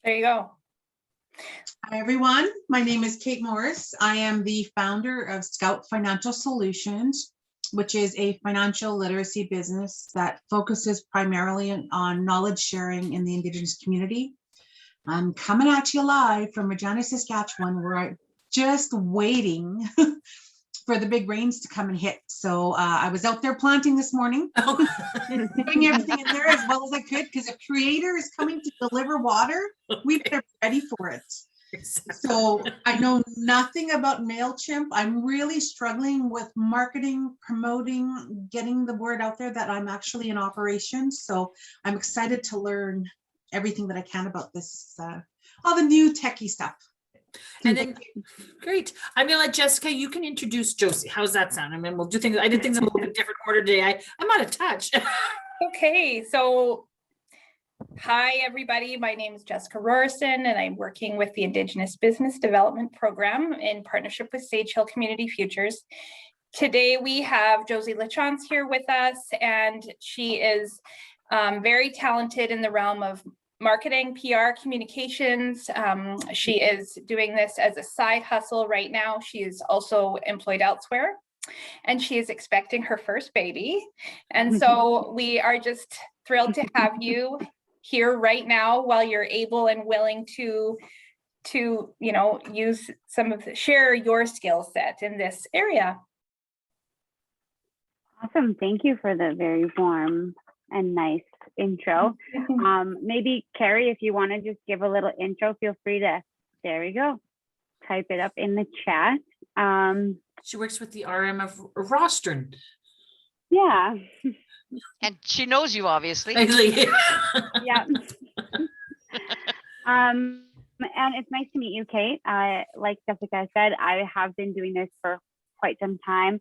There you go. Hi, everyone. My name is Kate Morris. I am the founder of Scout Financial Solutions, which is a financial literacy business that focuses primarily on knowledge sharing in the Indigenous community. I'm coming at you live from Regina, Saskatchewan, where I'm just waiting for the big rains to come and hit. So I was out there planting this morning, putting everything in there as well as I could, because a creator is coming to deliver water. We better be ready for it. So I know nothing about MailChimp. I'm really struggling with marketing, promoting, getting the word out there that I'm actually in operations. So I'm excited to learn everything that I can about this, all the new techie stuff. And then, great. I'm gonna let Jessica, you can introduce Josie. How's that sound? I mean, we'll do things, I did things in a little bit different order today. I'm out of touch. Okay, so hi, everybody. My name is Jessica Rorison, and I'm working with the Indigenous Business Development Program in partnership with Sage Hill Community Futures. Today, we have Josie LaChance here with us, and she is very talented in the realm of marketing, PR, communications. She is doing this as a side hustle right now. She is also employed elsewhere, and she is expecting her first baby. And so we are just thrilled to have you here right now while you're able and willing to use some of share your skill set in this area. Awesome. Thank you for the very warm and nice intro. Maybe Carrie, if you want to just give a little intro, feel free to, there we go, type it up in the chat. She works with the RM of Rostron. Yeah. And she knows you, obviously. Yeah. And it's nice to meet you, Kate. Like Jessica said, I have been doing this for quite some time.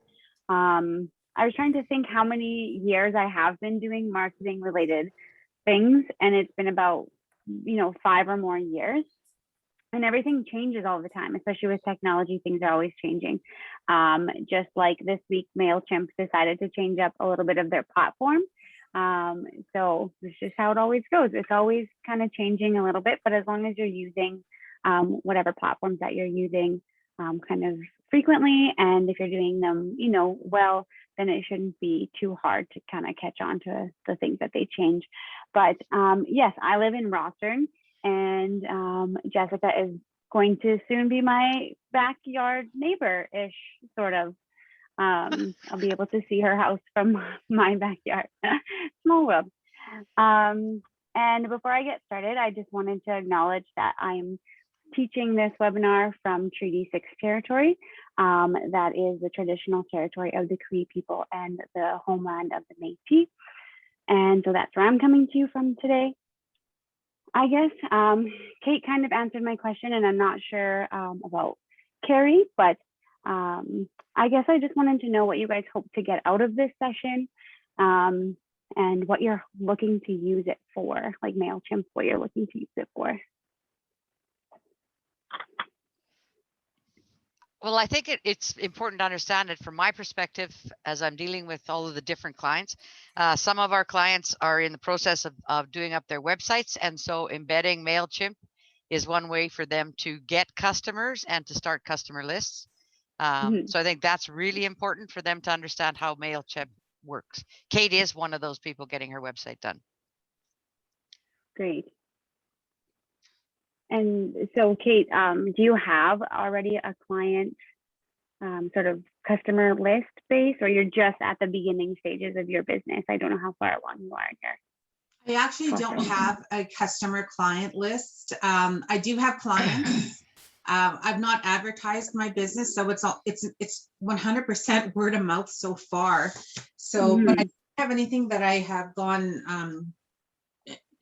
I was trying to think how many years I have been doing marketing related things, and it's been about 5 or more years. And everything changes all the time, especially with technology. Things are always changing. Just like this week, MailChimp decided to change up a little bit of their platform. So it's just how it always goes. It's always kind of changing a little bit, but as long as you're using whatever platforms that you're using kind of frequently, and if you're doing them, well, then it shouldn't be too hard to kind of catch on to the things that they change. But yes, I live in Rostron, and Jessica is going to soon be my backyard neighbor-ish, sort of. I'll be able to see her house from my backyard. Small world. And before I get started, I just wanted to acknowledge that I'm teaching this webinar from Treaty 6 territory. That is the traditional territory of the Cree people and the homeland of the Métis. And so that's where I'm coming to you from today. I guess Kate kind of answered my question, and I'm not sure about Carrie, but I guess I just wanted to know what you guys hope to get out of this session, and what you're looking to use it for, like MailChimp, what you're looking to use it for. Well, I think it's important to understand it from my perspective, as I'm dealing with all of the different clients. Some of our clients are in the process of doing up their websites, and so embedding MailChimp is one way for them to get customers and to start customer lists. So I think that's really important for them to understand how MailChimp works. Kate is one of those people getting her website done. Great. And so, Kate, do you have already a client sort of customer list base, or you're just at the beginning stages of your business? I don't know how far along you are here. I actually don't have a customer client list. I do have clients. I've not advertised my business, so it's 100% word of mouth so far. So, but I don't have anything that I have gone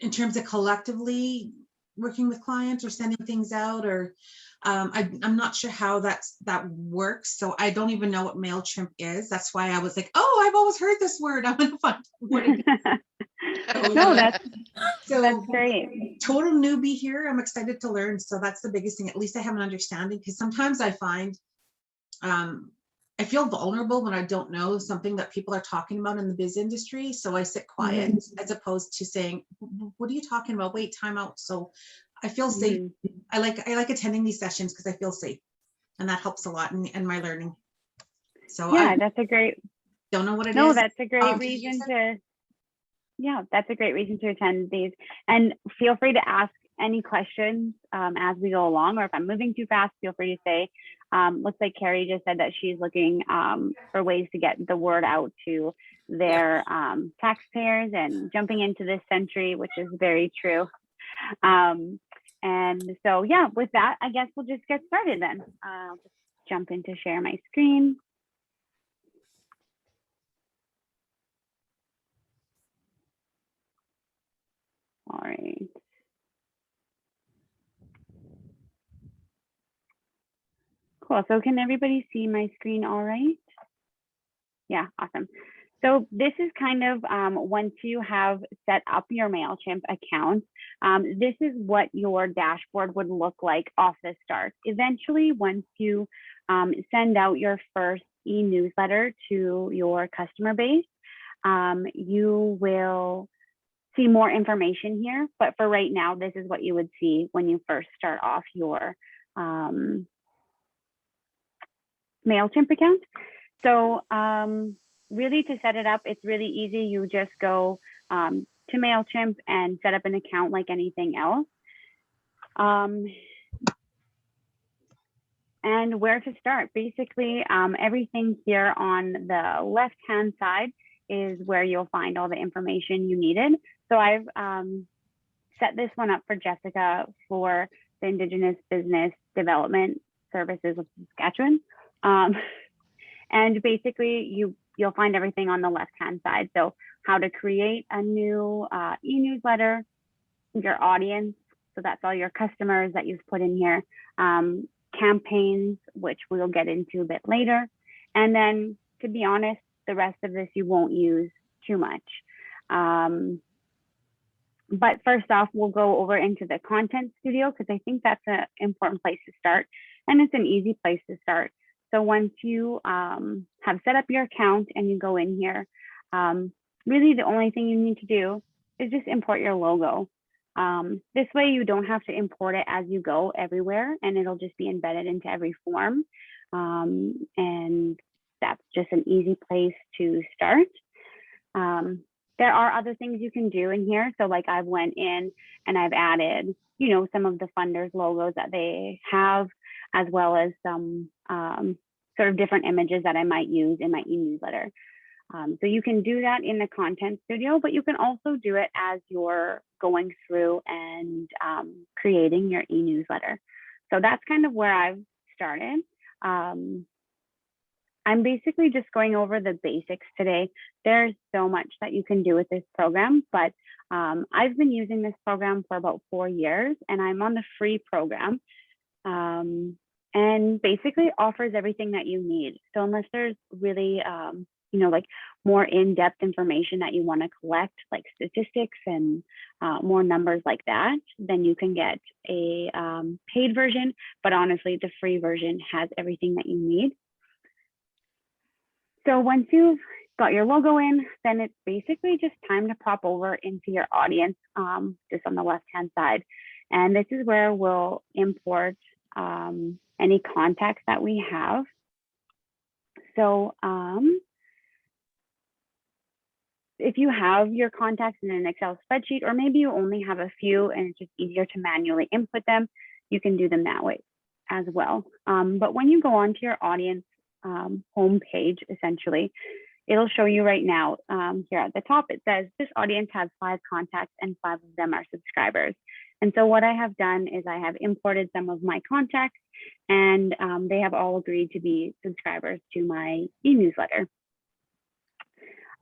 in terms of collectively working with clients or sending things out, or I'm not sure how that works. So I don't even know what MailChimp is. That's why I was like, oh, I've always heard this word. I'm gonna find what it is. No, that's great. Total newbie here. I'm excited to learn. So that's the biggest thing. At least I have an understanding, because sometimes I find I feel vulnerable when I don't know something that people are talking about in the biz industry. So I sit quiet as opposed to saying, what are you talking about? Wait, time out. So I feel safe. Mhm. I like attending these sessions because I feel safe, and that helps a lot in my learning. So Yeah, I that's a great, don't know what it is. no, that's a great Did you reason say? to, yeah, that's a great reason to attend these. And feel free to ask any questions as we go along, or if I'm moving too fast, feel free to say. Looks like Carrie just said that she's looking for ways to get the word out to their taxpayers and jumping into this century, which is very true. And so, yeah, with that, I guess we'll just get started then. I'll just jump into share my screen. All right. Cool. So can everybody see my screen all right? Yeah, awesome. So this is kind of once you have set up your MailChimp account, this is what your dashboard would look like off the start. Eventually, once you send out your first e-newsletter to your customer base, you will see more information here. But for right now, this is what you would see when you first start off your MailChimp account. So really to set it up, it's really easy. You just go to MailChimp and set up an account like anything else. And where to start? Basically, everything here on the left-hand side is where you'll find all the information you needed. So I've set this one up for Jessica for the Indigenous Business Development Services of Saskatchewan. And basically you'll find everything on the left-hand side. So how to create a new e-newsletter, your audience. So that's all your customers that you've put in here. Campaigns, which we'll get into a bit later. And then to be honest, the rest of this you won't use too much. But first off, we'll go over into the content studio because I think that's an important place to start. And it's an easy place to start. So once you have set up your account and you go in here, really the only thing you need to do is just import your logo. This way you don't have to import it as you go everywhere, and it'll just be embedded into every form. And that's just an easy place to start. There are other things you can do in here. So like I've went in and I've added, you know, some of the funders logos that they have, as well as some sort of different images that I might use in my e-newsletter. So you can do that in the content studio, but you can also do it as you're going through and creating your e-newsletter. So that's kind of where I've started. I'm basically just going over the basics today. There's so much that you can do with this program, but I've been using this program for about 4 years, and I'm on the free program. And basically offers everything that you need. So unless there's really, you know, like more in-depth information that you want to collect, like statistics and more numbers like that, then you can get a paid version. But honestly, the free version has everything that you need. So once you've got your logo in, then it's basically just time to pop over into your audience, just on the left-hand side. And this is where we'll import any contacts that we have. So if you have your contacts in an Excel spreadsheet, or maybe you only have a few and it's just easier to manually input them, you can do them that way as well. But when you go onto your audience home page, essentially, it'll show you right now here at the top, it says this audience has 5 contacts and 5 of them are subscribers. And so what I have done is I have imported some of my contacts, and they have all agreed to be subscribers to my e-newsletter.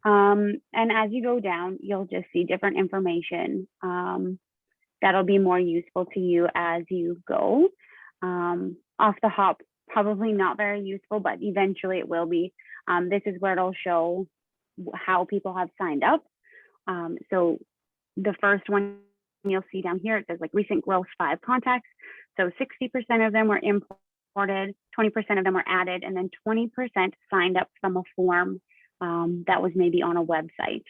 And as you go down, you'll just see different information that'll be more useful to you as you go. Off the hop, probably not very useful, but eventually it will be. This is where it'll show how people have signed up. So the first one you'll see down here, it says like recent growth 5 contacts. So 60% of them were imported, 20% of them were added, and then 20% signed up from a form that was maybe on a website.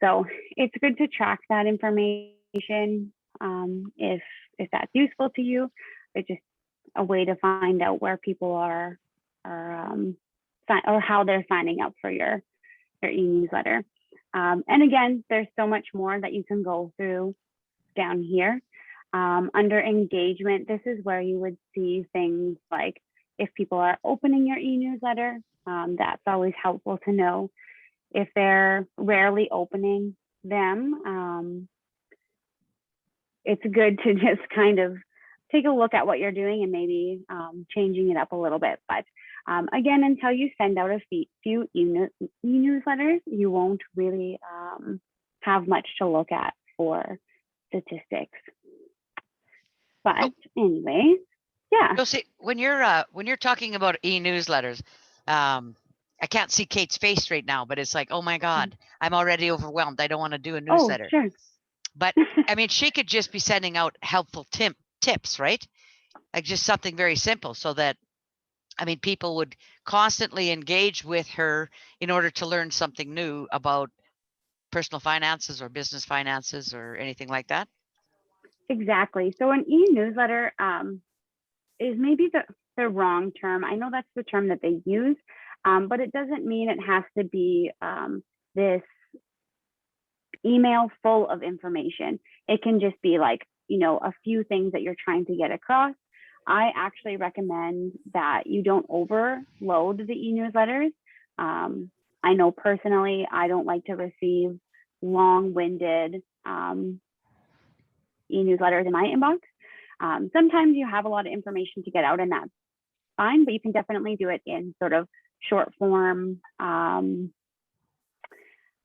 So it's good to track that information. if that's useful to you. It's just a way to find out where people are or how they're signing up for your e-newsletter. And again, there's so much more that you can go through down here. Under engagement, this is where you would see things like if people are opening your e-newsletter, that's always helpful to know. If they're rarely opening them, it's good to just kind of take a look at what you're doing and maybe changing it up a little bit. But again, until you send out a few e-newsletters, you won't really have much to look at for statistics. But anyway, yeah. Josie, when you're talking about e-newsletters, I can't see Kate's face right now, but it's like, oh my God, I'm already overwhelmed. I don't want to do a newsletter. Oh, sure. But I mean, she could just be sending out helpful tips, right? Like just something very simple so that, I mean, people would constantly engage with her in order to learn something new about personal finances or business finances or anything like that. Exactly. So an e-newsletter is maybe the wrong term. I know that's the term that they use, but it doesn't mean it has to be this email full of information. It can just be like, a few things that you're trying to get across. I actually recommend that you don't overload the e-newsletters. I know personally, I don't like to receive long-winded e-newsletters in my inbox. Sometimes you have a lot of information to get out and that's fine, but you can definitely do it in sort of short form,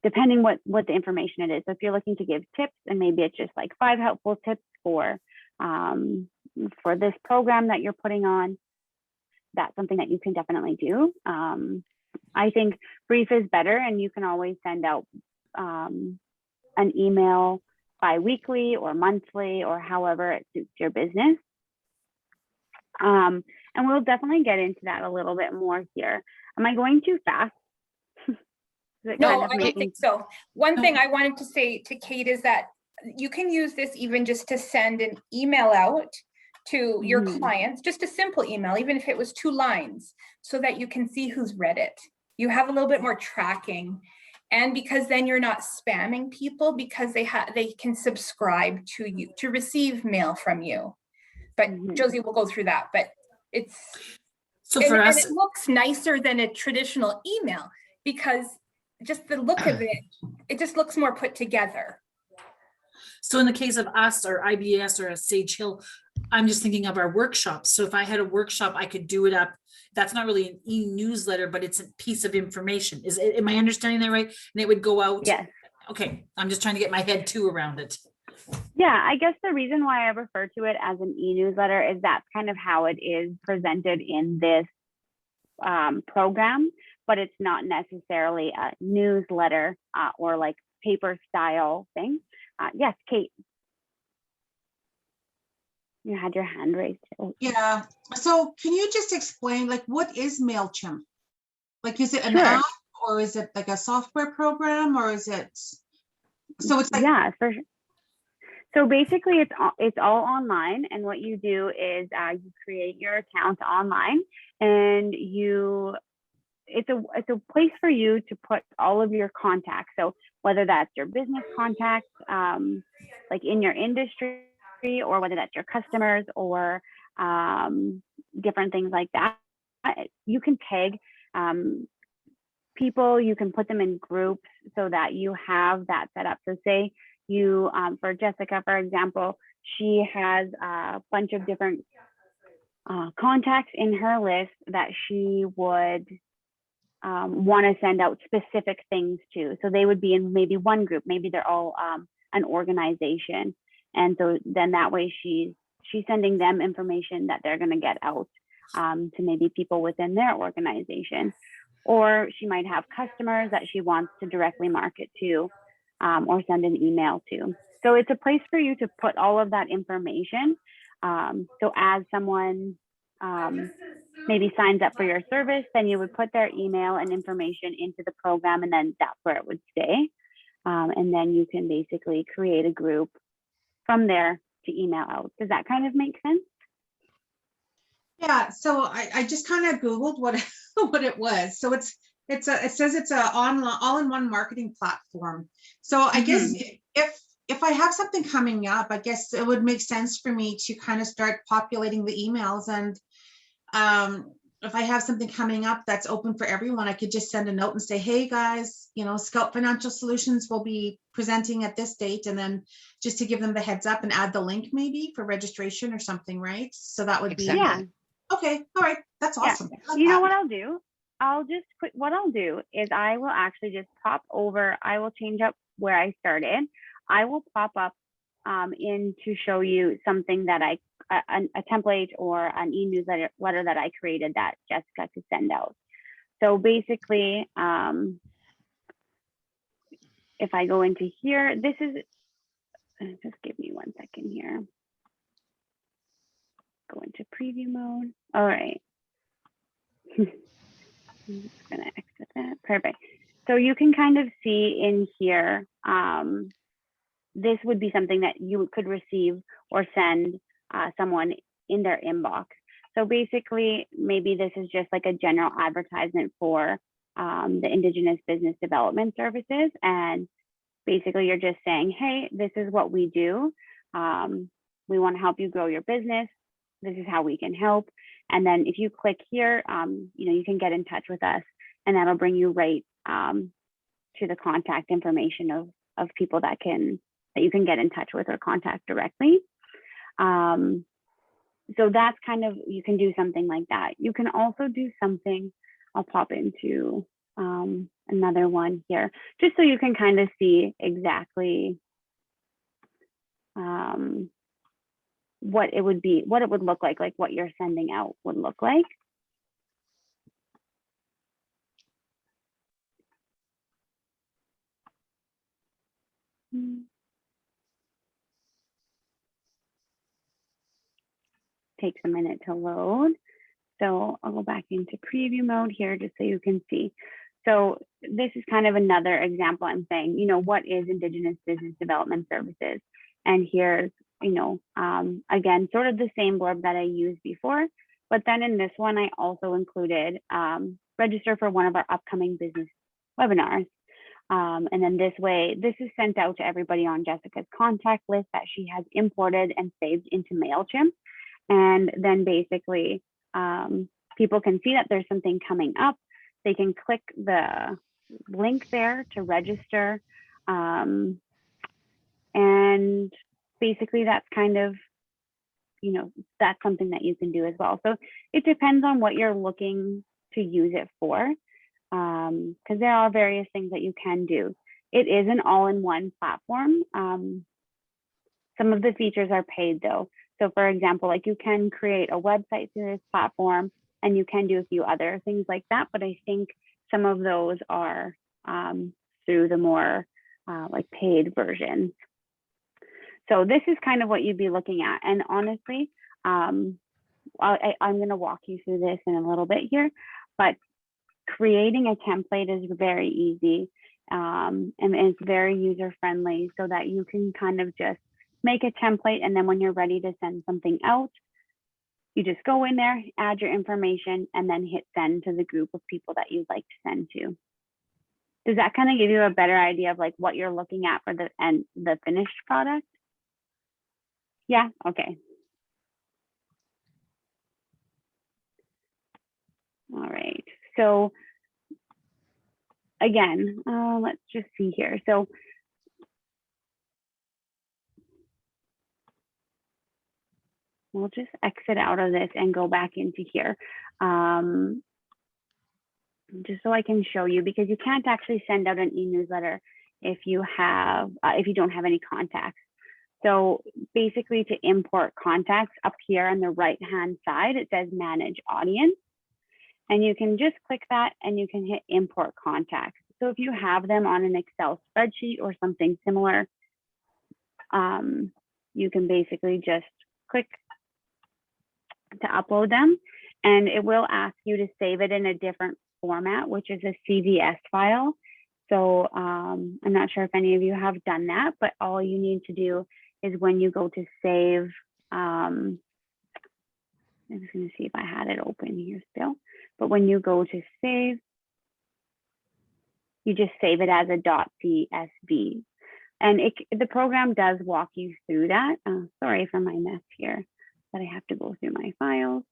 depending what the information it is. So if you're looking to give tips and maybe it's just like 5 helpful tips for this program that you're putting on, that's something that you can definitely do. I think brief is better, and you can always send out an email bi-weekly or monthly or however it suits your business. And we'll definitely get into that a little bit more here. Am I going too fast? No, I don't think so. One thing I wanted to say to Kate is that you can use this even just to send an email out to your clients, just a simple email, even if it was 2 lines, so that you can see who's read it. You have a little bit more tracking. And because then you're not spamming people, because they can subscribe to you to receive mail from you. But Josie will go through that, but it's, So for us, and it looks nicer than a traditional email because just the look of it, it just looks more put together. so in the case of us or IBS or a Sage Hill, I'm just thinking of our workshops. So if I had a workshop, I could do it up. That's not really an e-newsletter, but it's a piece of information. Am I understanding that right? And it would go out. Yes. Okay. I'm just trying to get my head too around it. Yeah, I guess the reason why I refer to it as an e-newsletter is that's kind of how it is presented in this program, but it's not necessarily a newsletter or like paper style thing. Yes, Kate. You had your hand raised. Yeah. So can you just explain, like, what is MailChimp? Like, is it an Sure. app or is it like a software program or is it? So it's like, Yeah, for sure. So basically it's all online, and what you do is you create your account online, and it's a place for you to put all of your contacts. So whether that's your business contacts, like in your industry, or whether that's your customers or different things like that, you can tag people, you can put them in groups so that you have that set up. So say you, for Jessica, for example, she has a bunch of different contacts in her list that she would want to send out specific things to. So they would be in maybe one group, maybe they're all an organization. And so then that way she's sending them information that they're going to get out to maybe people within their organization. Or she might have customers that she wants to directly market to or send an email to. So it's a place for you to put all of that information. So as someone maybe signs up for your service, then you would put their email and information into the program, and then that's where it would stay. And then you can basically create a group from there to email out. Does that kind of make sense? Yeah, so I just kind of Googled what what it was. So it says it's a online all-in-one marketing platform. So I guess if I have something coming up, I guess it would make sense for me to kind of start populating the emails. And if I have something coming up that's open for everyone, I could just send a note and say, hey guys, you know, Scout Financial Solutions will be presenting at this date, and then just to give them the heads up and add the link maybe for registration or something, right? So that would be, Exactly. Yeah. okay, all right, that's awesome. I like You know that. what I'll do? What I'll do is I will actually just pop over. I will change up where I started. I will pop up in to show you something that a template or an e-newsletter letter that I created that Jessica could send out. So basically, if I go into here, this is, just give me 1 second here. Go into preview mode. All right. I'm just gonna exit that. Perfect. So you can kind of see in here, this would be something that you could receive or send someone in their inbox. So basically, maybe this is just like a general advertisement for the Indigenous Business Development Services. And basically you're just saying, hey, this is what we do. We want to help you grow your business. This is how we can help. And then if you click here, you know, you can get in touch with us, and that'll bring you right to the contact information of people that you can get in touch with or contact directly. So that's kind of, you can do something like that. You can also do something, I'll pop into another one here, just so you can kind of see exactly what it would be, what it would look like what you're sending out would look like. Takes a minute to load. So I'll go back into preview mode here just so you can see. So this is kind of another example. I'm saying, you know, what is Indigenous Business Development Services? And here's, you know, again, sort of the same blurb that I used before, but then in this one, I also included register for one of our upcoming business webinars. And then this way, this is sent out to everybody on Jessica's contact list that she has imported and saved into MailChimp. And then basically, people can see that there's something coming up. They can click the link there to register. And basically that's kind of, you know, that's something that you can do as well. So it depends on what you're looking to use it for, because there are various things that you can do. It is an all-in-one platform. Some of the features are paid though. So for example, like you can create a website through this platform, and you can do a few other things like that. But I think some of those are through the more like paid versions. So this is kind of what you'd be looking at. And honestly, I'm going to walk you through this in a little bit here, but creating a template is very easy, and it's very user friendly, so that you can kind of just make a template, and then when you're ready to send something out, you just go in there, add your information, and then hit send to the group of people that you'd like to send to. Does that kind of give you a better idea of like what you're looking at for the finished product? Yeah, okay. All right, so again, let's just see here. So we'll just exit out of this and go back into here. Just so I can show you, because you can't actually send out an e-newsletter if you don't have any contacts. So basically, to import contacts, up here on the right-hand side, it says manage audience. And you can just click that and you can hit import contacts. So if you have them on an Excel spreadsheet or something similar, you can basically just click to upload them, and it will ask you to save it in a different format, which is a CVS file. So I'm not sure if any of you have done that, but all you need to do is when you go to save. I'm just going to see if I had it open here still. But when you go to save, you just save it as a .csv. And the program does walk you through that. Sorry for my mess here, but I have to go through my files.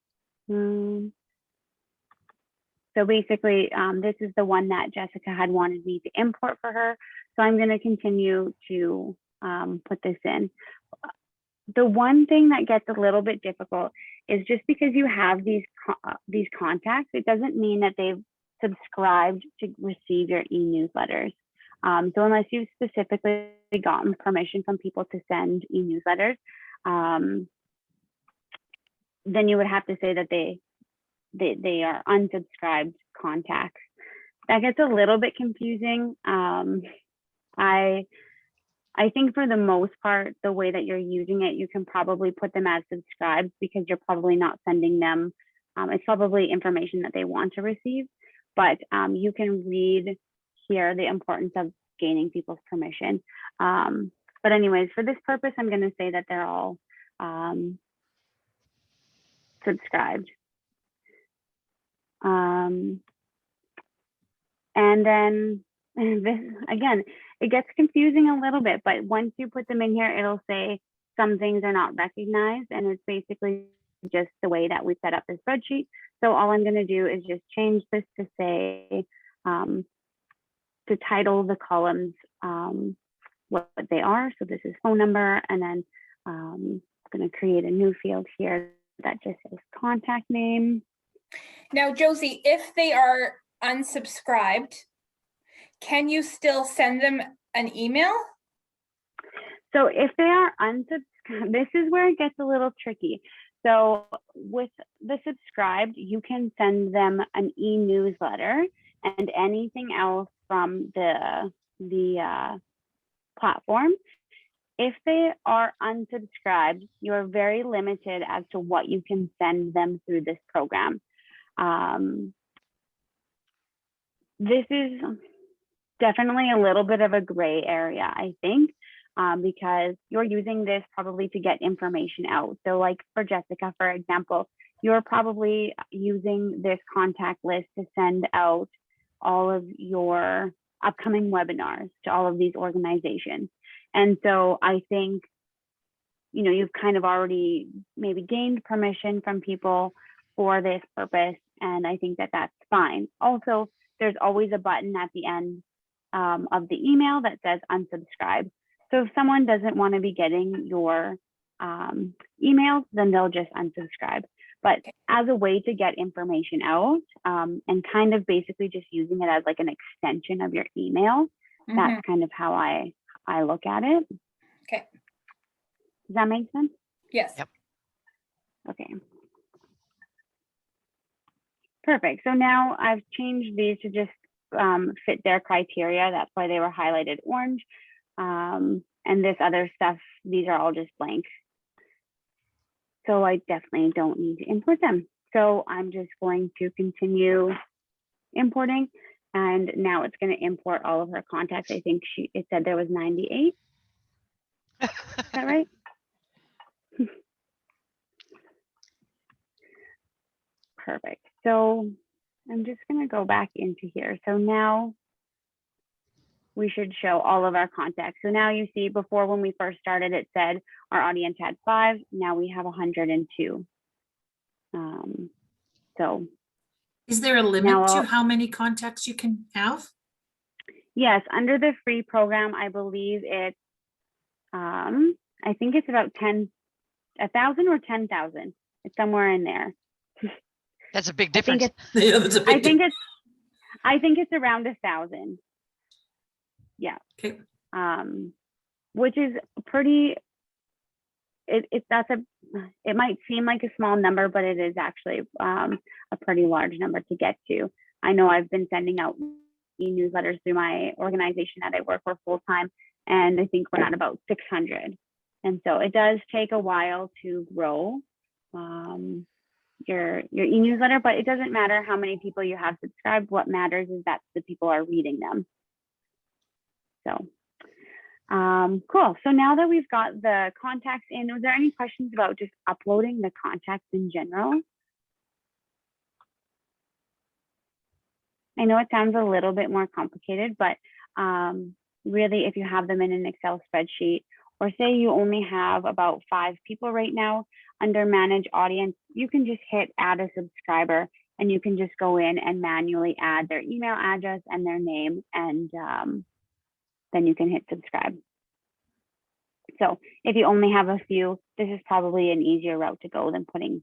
So basically, this is the one that Jessica had wanted me to import for her. So I'm going to continue to put this in. The one thing that gets a little bit difficult is just because you have these contacts, it doesn't mean that they've subscribed to receive your e-newsletters. So unless you've specifically gotten permission from people to send e-newsletters, then you would have to say that they are unsubscribed contacts. That gets a little bit confusing. I think for the most part, the way that you're using it, you can probably put them as subscribed because you're probably not sending them. It's probably information that they want to receive, but you can read here the importance of gaining people's permission. But anyways, for this purpose, I'm going to say that they're all subscribed. And then this, again, it gets confusing a little bit, but once you put them in here, it'll say some things are not recognized, and it's basically just the way that we set up the spreadsheet. So all I'm going to do is just change this to say, to title the columns what they are. So this is phone number, and then I'm going to create a new field here that just says contact name. Now, Josie, if they are unsubscribed, can you still send them an email? So if they are unsubscribed, this is where it gets a little tricky. So with the subscribed, you can send them an e-newsletter and anything else from the platform. If they are unsubscribed, you're very limited as to what you can send them through this program. This is definitely a little bit of a gray area, I think, because you're using this probably to get information out. So like for Jessica, for example, you're probably using this contact list to send out all of your upcoming webinars to all of these organizations. And so I think, you know, you've kind of already maybe gained permission from people for this purpose. And I think that that's fine. Also, there's always a button at the end of the email that says unsubscribe. So if someone doesn't want to be getting your emails, then they'll just unsubscribe. But as a way to get information out and kind of basically just using it as like an extension of your email, that's kind of how I look at it. Okay. Does that make sense? Yes. Yep. Okay. Perfect. So now I've changed these to just fit their criteria. That's why they were highlighted orange. And this other stuff, these are all just blank. So I definitely don't need to import them. So I'm just going to continue importing. And now it's going to import all of her contacts. I think it said there was 98. Is that right? Perfect. So I'm just going to go back into here. So now we should show all of our contacts. So now you see before when we first started, it said our audience had 5. Now we have 102. So Is there a limit to how many contacts you can have? yes, under the free program, I believe it's, I think it's about 1,000 or 10,000. It's somewhere in there. That's a big difference. Yeah, that's a big I think it's around 1,000. Yeah. Okay. Which is pretty. It might seem like a small number, but it is actually a pretty large number to get to. I know I've been sending out e-newsletters through my organization that I work for full time, and I think we're at about 600. And so it does take a while to grow your e-newsletter, but it doesn't matter how many people you have subscribed. What matters is that the people are reading them. So Cool. So now that we've got the contacts in, was there any questions about just uploading the contacts in general? I know it sounds a little bit more complicated, but really, if you have them in an Excel spreadsheet, or say you only have about 5 people right now under manage audience, you can just hit add a subscriber, and you can just go in and manually add their email address and their name, and then you can hit subscribe. So if you only have a few, this is probably an easier route to go than putting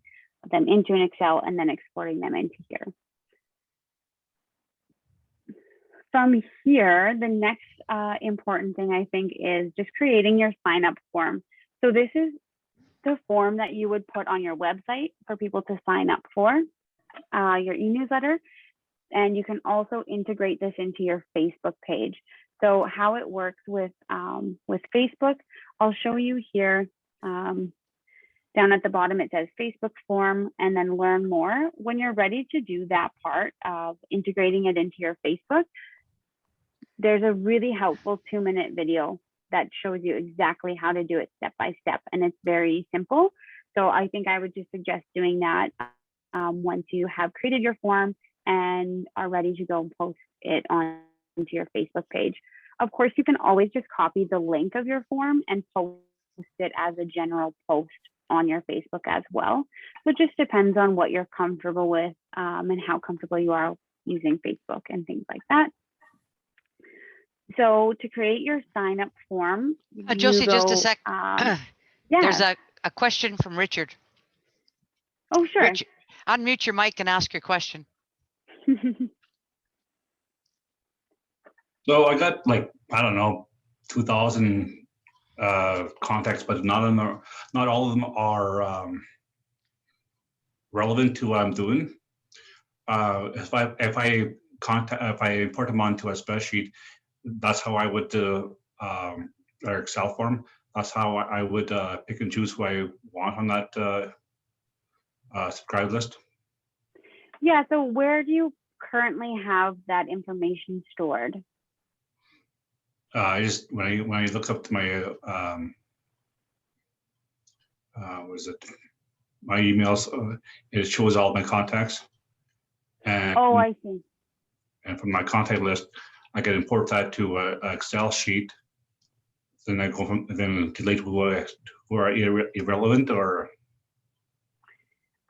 them into an Excel and then exporting them into here. From here, the next important thing I think is just creating your sign up form. So this is the form that you would put on your website for people to sign up for your e-newsletter. And you can also integrate this into your Facebook page. So how it works with Facebook, I'll show you here. Down at the bottom, it says Facebook form and then learn more. When you're ready to do that part of integrating it into your Facebook, there's a really helpful 2-minute video that shows you exactly how to do it step by step. And it's very simple. So I think I would just suggest doing that once you have created your form and are ready to go post it onto your Facebook page. Of course, you can always just copy the link of your form and post it as a general post on your Facebook as well. So it just depends on what you're comfortable with and how comfortable you are using Facebook and things like that. So to create your sign up form, Josie, just a sec. Yeah. There's a question from Richard. Oh, sure. Richard, unmute your mic and ask your question. So I got like, I don't know, 2,000 contacts, but not all of them are relevant to what I'm doing. If I import them onto a spreadsheet, that's how I would or Excel form. That's how I would pick and choose who I want on that subscribe list. Yeah. So where do you currently have that information stored? I just when I look up to my what is it? My emails, it shows all my contacts. And, Oh, I see. And from my contact list, I can import that to an Excel sheet. Then I go from then delete who are irrelevant or.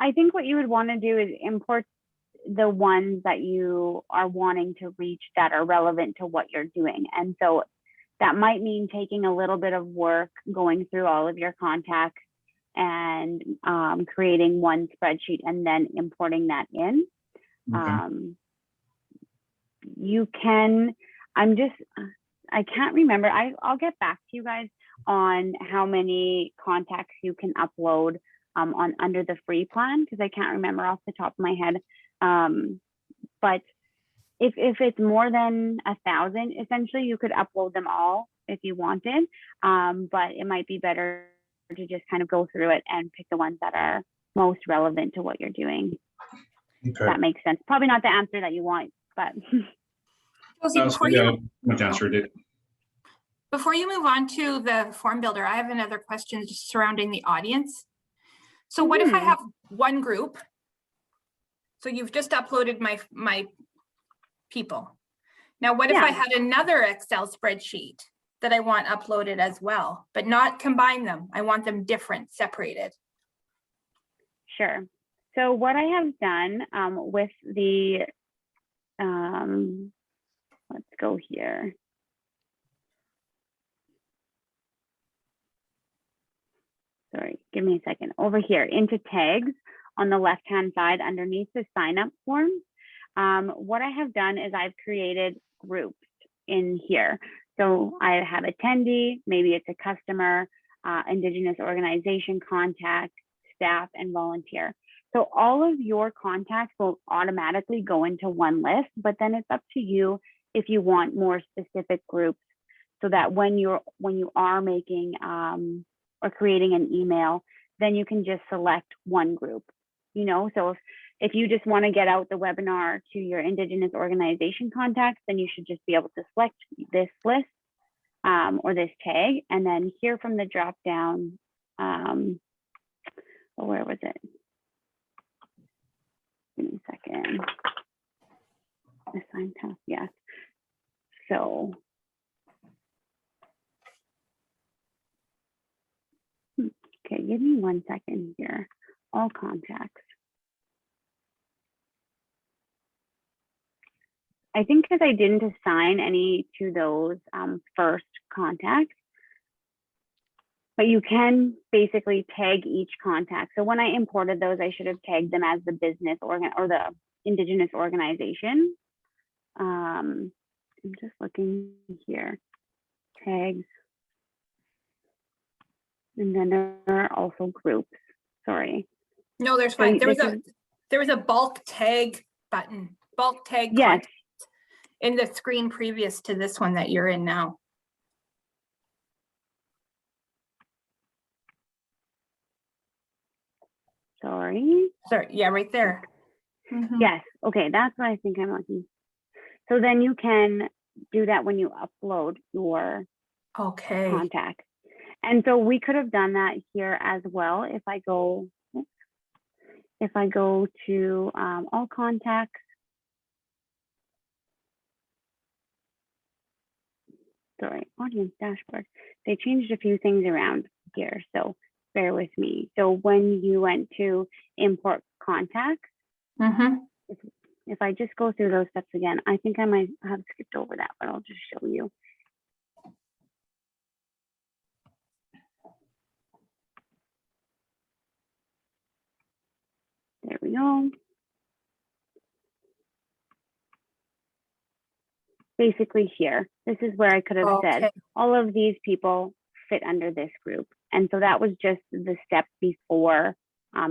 I think what you would want to do is import the ones that you are wanting to reach that are relevant to what you're doing. And so that might mean taking a little bit of work going through all of your contacts and creating one spreadsheet and then importing that in. Okay. You can, I can't remember. I'll get back to you guys on how many contacts you can upload on under the free plan, because I can't remember off the top of my head. But if it's more than 1,000, essentially you could upload them all if you wanted. But it might be better to just kind of go through it and pick the ones that are most relevant to what you're doing. Okay. That makes sense. Probably not the answer that you want, but. Josie, Much answered it. before you move on to the form builder, I have another question just surrounding the audience. So what if I have one group? So you've just uploaded my people. Now, what if I had another Excel spreadsheet that I want uploaded as well, but not combine them? I want them different, separated. Sure. So what I have done with the, let's go here. Sorry, give me a second. Over here into tags on the left-hand side underneath the sign up form. What I have done is I've created groups in here. So I have attendee, maybe it's a customer, Indigenous organization contact, staff, and volunteer. So all of your contacts will automatically go into one list, but then it's up to you if you want more specific groups, so that when you are making or creating an email, then you can just select one group. You know, so if you just want to get out the webinar to your Indigenous organization contacts, then you should just be able to select this list. or this tag. And then here from the drop down, where was it? Give me a second. Assign task, yes. So, okay, give me 1 second here. All contacts. I think because I didn't assign any to those first contacts, but you can basically tag each contact. So when I imported those, I should have tagged them as the business or the Indigenous organization. I'm just looking here, tags. And then there are also groups, sorry. No, there's So fine. There this was a bulk tag button, bulk tag Yes, contact in the screen previous to this one that you're in now. sorry. Sorry, yeah, right there. Mhm. Yes, okay, that's what I think I'm looking. So then you can do that when you upload your Okay. contact. And so we could have done that here as well. If I go to all contacts, sorry, audience dashboard. They changed a few things around here, so bear with me. So when you went to import contacts, Mhm. if I just go through those steps again, I think I might have skipped over that, but I'll just show you. There we go. Basically here, this is where I could have said, Okay. all of these people fit under this group. And so that was just the step before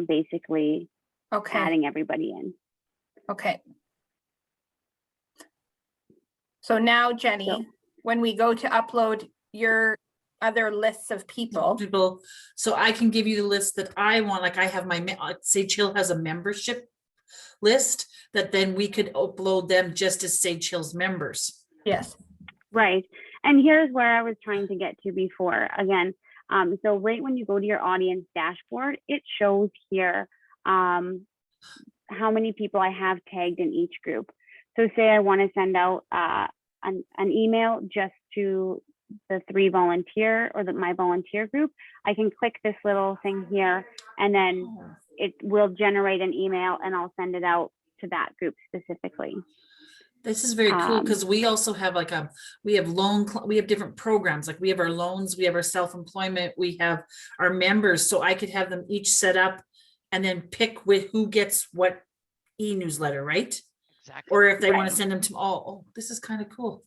basically Okay. adding everybody in. Okay. So now, Jenny, So- when we go to upload your other lists of people, So I can give you the list that I want, like I have my, Sage Hill has a membership list that then we could upload them just as Sage Hill's members. yes. Right. And here's where I was trying to get to before. Again, so right when you go to your audience dashboard, it shows here how many people I have tagged in each group. So say I want to send out an email just to the 3 volunteer or my volunteer group, I can click this little thing here and then it will generate an email and I'll send it out to that group specifically. This is very cool because we also have like we have we have different programs, like we have our loans, we have our self-employment, we have our members. So I could have them each set up and then pick with who gets what e-newsletter, right? Exactly. Or if they want Right. to send them to all, oh, this is kind of cool.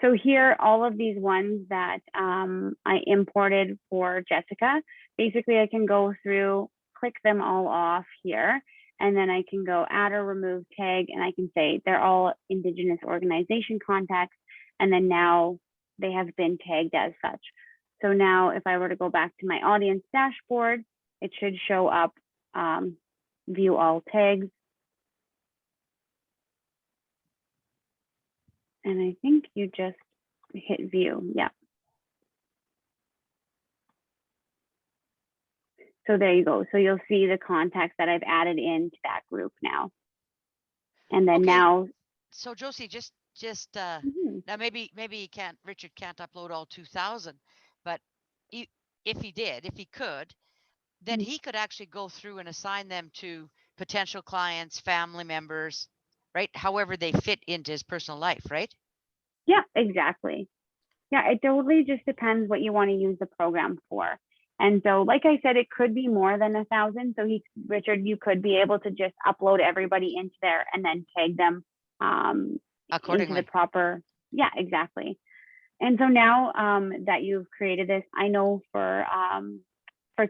So here, all of these ones that I imported for Jessica, basically I can go through, click them all off here, and then I can go add or remove tag, and I can say they're all Indigenous organization contacts, and then now they have been tagged as such. So now if I were to go back to my audience dashboard, it should show up, view all tags. And I think you just hit view, yeah. So there you go. So you'll see the contacts that I've added into that group now. And then Okay. now, So Josie, just mhm, now maybe Richard can't upload all 2,000, but if he could, then Mhm. he could actually go through and assign them to potential clients, family members, right? However they fit into his personal life, right? yeah, exactly. Yeah, it totally just depends what you want to use the program for. And so, like I said, it could be more than 1,000. So Richard, you could be able to just upload everybody into there and then tag them into Accordingly. the proper, yeah, exactly. And so now that you've created this, I know for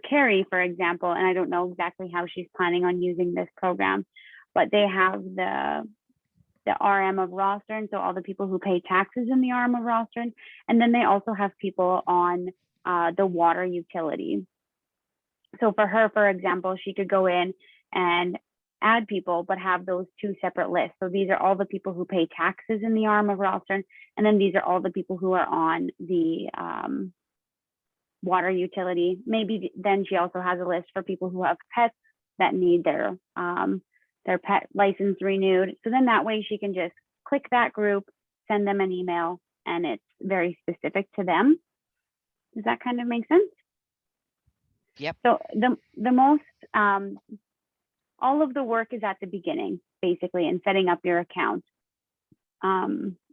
Carrie, for example, and I don't know exactly how she's planning on using this program, but they have the RM of Rostern, so all the people who pay taxes in the RM of Rostern, and then they also have people on the water utility. So for her, for example, she could go in and add people, but have those two separate lists. So these are all the people who pay taxes in the arm of Ralston, and then these are all the people who are on the water utility. Maybe then she also has a list for people who have pets that need their pet license renewed. So then that way she can just click that group, send them an email, and it's very specific to them. Does that kind of make sense? Yep. So the most, all of the work is at the beginning, basically, in setting up your account,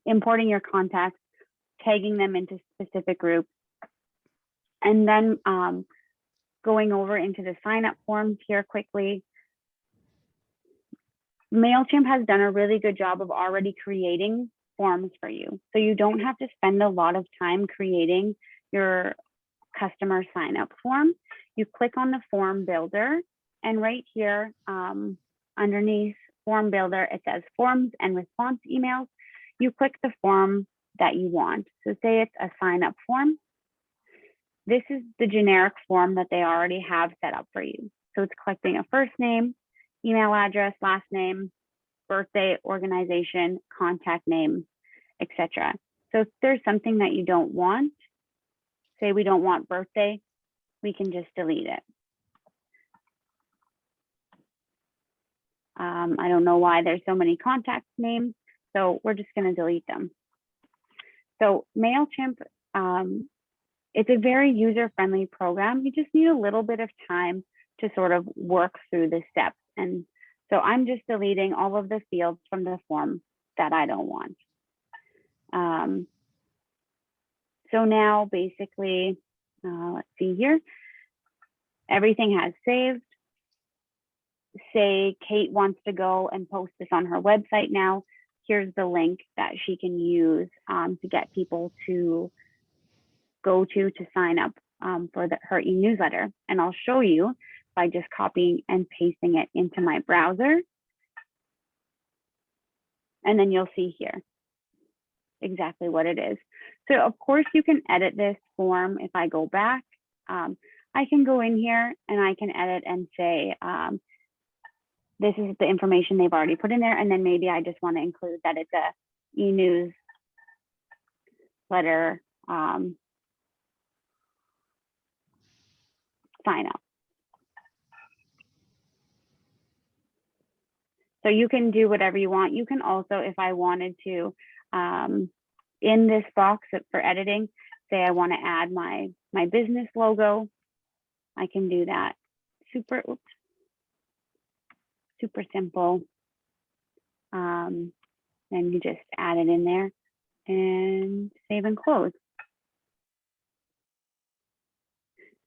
importing your contacts, tagging them into specific groups, and then going over into the sign up forms here quickly. MailChimp has done a really good job of already creating forms for you. So you don't have to spend a lot of time creating your customer sign up form. You click on the form builder, and right here underneath form builder, it says forms and response emails. You click the form that you want. So say it's a sign up form. This is the generic form that they already have set up for you. So it's collecting a first name, email address, last name, birthday, organization, contact name, etc. So if there's something that you don't want, say we don't want birthday, we can just delete it. I don't know why there's so many contact names, so we're just going to delete them. So MailChimp, it's a very user-friendly program. You just need a little bit of time to sort of work through the steps. And so I'm just deleting all of the fields from the form that I don't want. So now basically, let's see here, everything has saved. Say Kate wants to go and post this on her website now. Here's the link that she can use to get people to go to sign up for her e-newsletter. And I'll show you by just copying and pasting it into my browser. And then you'll see here exactly what it is. So of course you can edit this form. If I go back, I can go in here and I can edit and say, this is the information they've already put in there. And then maybe I just want to include that it's a e-newsletter sign up. So you can do whatever you want. You can also, if I wanted to, in this box for editing, say I want to add my business logo, I can do that. Super simple. Then you just add it in there and save and close.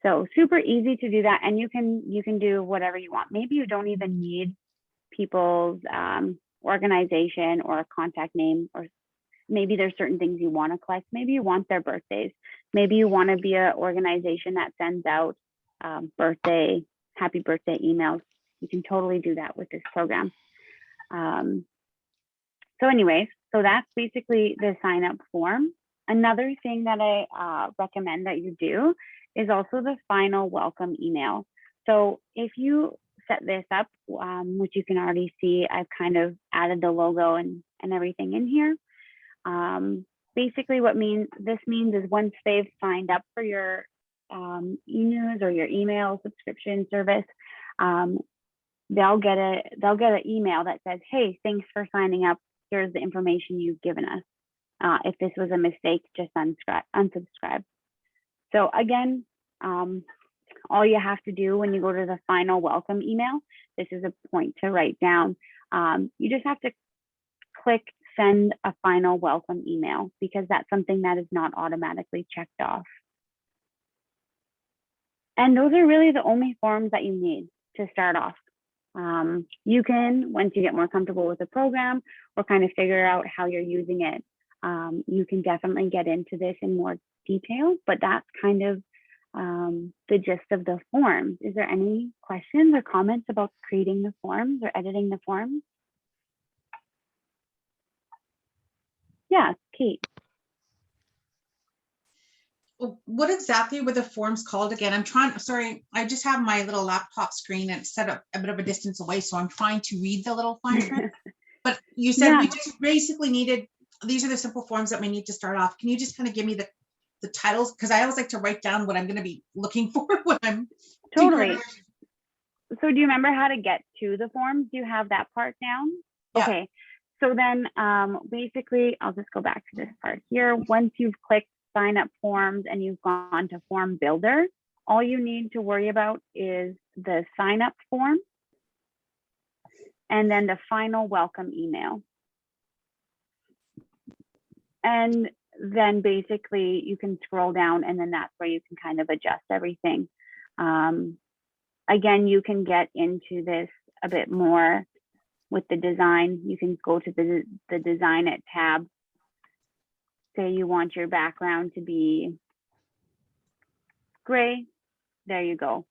So super easy to do that, and you can do whatever you want. Maybe you don't even need people's organization or contact name, or maybe there's certain things you want to collect. Maybe you want their birthdays. Maybe you want to be an organization that sends out happy birthday emails. You can totally do that with this program. So anyways, so that's basically the sign up form. Another thing that I recommend that you do is also the final welcome email. So if you set this up, which you can already see, I've kind of added the logo and everything in here. Basically what this means is once they've signed up for your e-news or your email subscription service, they'll get an email that says, hey, thanks for signing up. Here's the information you've given us. If this was a mistake, just unsubscribe. So again, all you have to do when you go to the final welcome email, this is a point to write down. You just have to click send a final welcome email, because that's something that is not automatically checked off. And those are really the only forms that you need to start off. You can, once you get more comfortable with the program or kind of figure out how you're using it, you can definitely get into this in more detail, but that's kind of the gist of the forms. Is there any questions or comments about creating the forms or editing the forms? Yeah, Kate. What exactly were the forms called again? Sorry, I just have my little laptop screen and it's set up a bit of a distance away, so I'm trying to read the little fine print. But you said we just basically needed, these are the simple forms that we need to start off. Can you just kind of give me the titles? Because I always like to write down what I'm going to be looking for when I'm Totally. So do you remember how to get to the forms? Do you have that part down? Yeah. Okay. So then basically, I'll just go back to this part here. Once you've clicked sign up forms and you've gone to form builder, all you need to worry about is the sign up form and then the final welcome email. And then basically you can scroll down and then that's where you can kind of adjust everything. Again, you can get into this a bit more with the design. You can go to the design it tab. Say you want your background to be gray. There you go.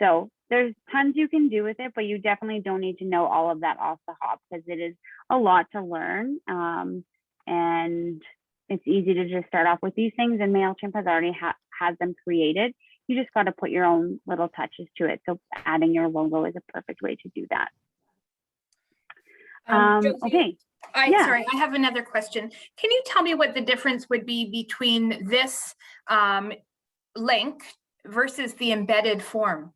So there's tons you can do with it, but you definitely don't need to know all of that off the hop because it is a lot to learn. And it's easy to just start off with these things, and MailChimp has already has them created. You just got to put your own little touches to it. So adding your logo is a perfect way to do that. Josie, Okay. Sorry, I have another question. Can you tell me what the difference would be between this link versus the embedded form?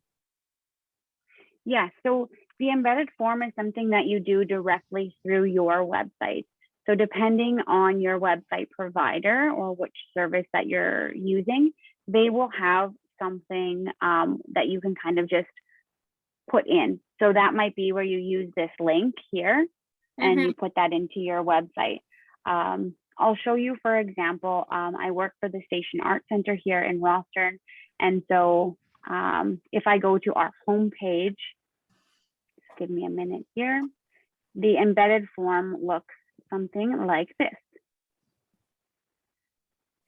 Yeah, so the embedded form is something that you do directly through your website. So depending on your website provider or which service that you're using, they will have something that you can kind of just put in. So that might be where you use this link here and you put that into your website. I'll show you, for example, I work for the Station Art Center here in Rostern. And so if I go to our homepage, just give me a minute here, the embedded form looks something like this.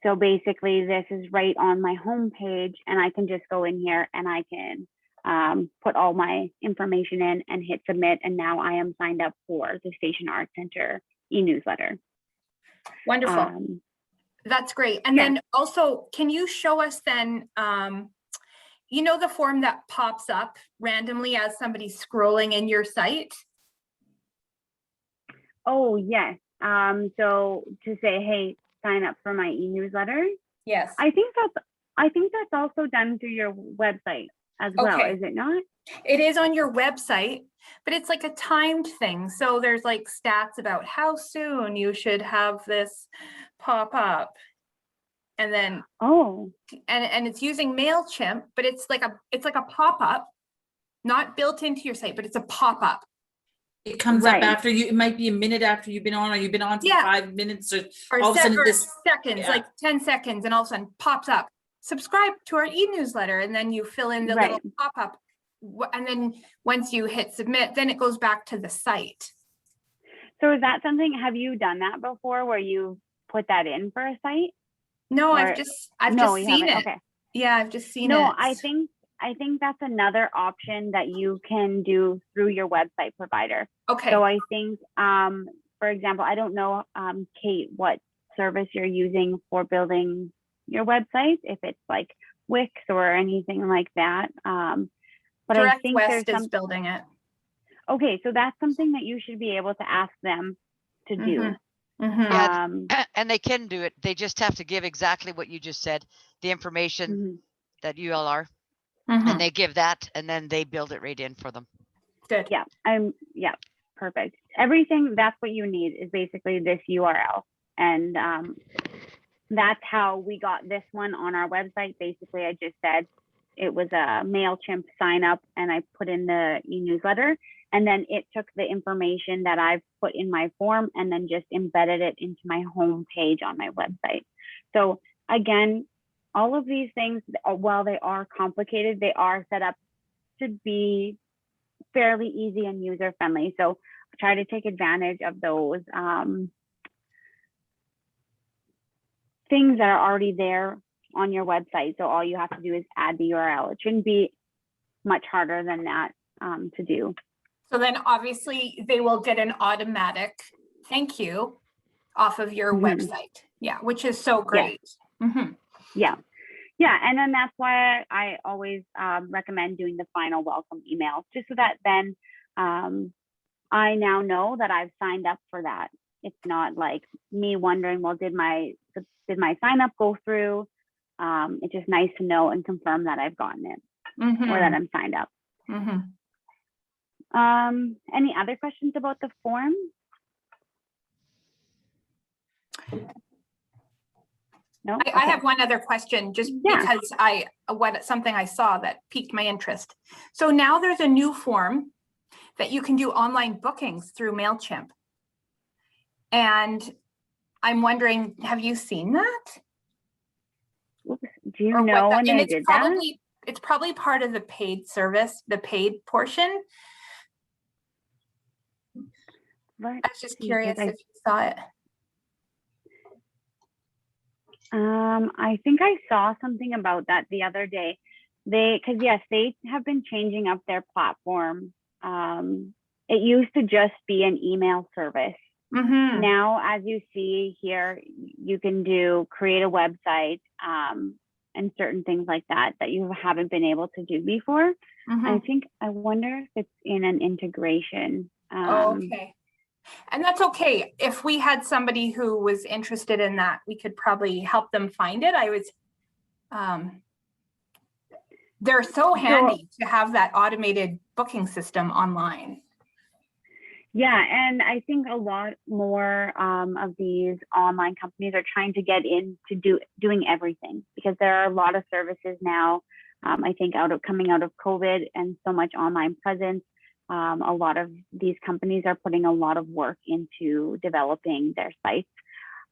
So basically this is right on my homepage and I can just go in here and I can put all my information in and hit submit. And now I am signed up for the Station Art Center e-newsletter. Wonderful. That's great. And then also, can you show us then, you know, the form that pops up randomly as somebody's scrolling in your site? Oh, yes. So to say, hey, sign up for my e-newsletter. Yes. I think that's also done through your website as well, is it not? It is on your website, but it's like a timed thing. So there's like stats about how soon you should have this pop up. And then and it's using MailChimp, but it's like a pop-up, not built into your site, but it's a pop-up. It comes up after you, it might be a minute after you've been on, or you've been on for 5 minutes, or all of a sudden seconds, like 10 seconds, and all of a sudden pops up. Subscribe to our e-newsletter, and then you fill in the little pop-up. And then once you hit submit, then it goes back to the site. So is that something, have you done that before where you put that in for a site? No, I've just seen it. Okay. Yeah, I've just seen it. No, I think that's another option that you can do through your website provider. Okay. So I think, for example, I don't know, Kate, what service you're using for building your website, if it's like Wix or anything like that. But Direct I think West is building it. Okay, so that's something that you should be able to ask them to do. Yeah, and they can do it. They just have to give exactly what you just said, the information that you all are, and they give that, and then they build it right in for them. Good. Yeah, perfect. Everything, that's what you need is basically this URL. And that's how we got this one on our website. Basically, I just said it was a MailChimp sign up and I put in the e-newsletter. And then it took the information that I've put in my form and then just embedded it into my home page on my website. So again, all of these things, while they are complicated, they are set up to be fairly easy and user friendly. So try to take advantage of those things that are already there on your website. So all you have to do is add the URL. It shouldn't be much harder than that to do. So then obviously they will get an automatic thank you off of your Mhm. website. Yeah, which is so great. Mhm. Yeah. Yeah. And then that's why I always recommend doing the final welcome email, just so that then I now know that I've signed up for that. It's not like me wondering, well, did my sign up go through? It's just nice to know and confirm that I've gotten it or that I'm signed up. Mhm. Any other questions about the form? No. I have one other question, just Yeah. because something I saw that piqued my interest. So now there's a new form that you can do online bookings through MailChimp. And I'm wondering, have you seen that? Oops. Do you Or know what when they did that? It's probably part of the paid service, the paid portion. I was just curious if you saw it. I think I saw something about that the other day. Because yes, they have been changing up their platform. It used to just be an email service. Mhm. Now, as you see here, you can create a website and certain things like that you haven't been able to do before. Mhm. I wonder if it's in an integration. Okay. And that's okay. If we had somebody who was interested in that, we could probably help them find it. They're so handy to have that automated booking system online. Yeah, and I think a lot more of these online companies are trying to get into doing everything, because there are a lot of services now. I think coming out of COVID and so much online presence, a lot of these companies are putting a lot of work into developing their sites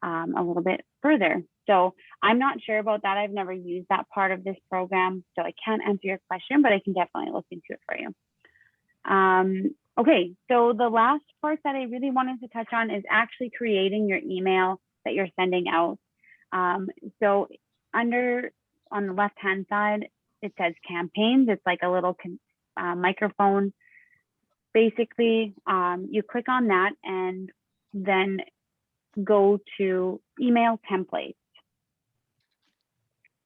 a little bit further. So I'm not sure about that. I've never used that part of this program, so I can't answer your question, but I can definitely look into it for you. Okay, so the last part that I really wanted to touch on is actually creating your email that you're sending out. So on the left-hand side, it says campaigns. It's like a little microphone. Basically, you click on that and then go to email templates.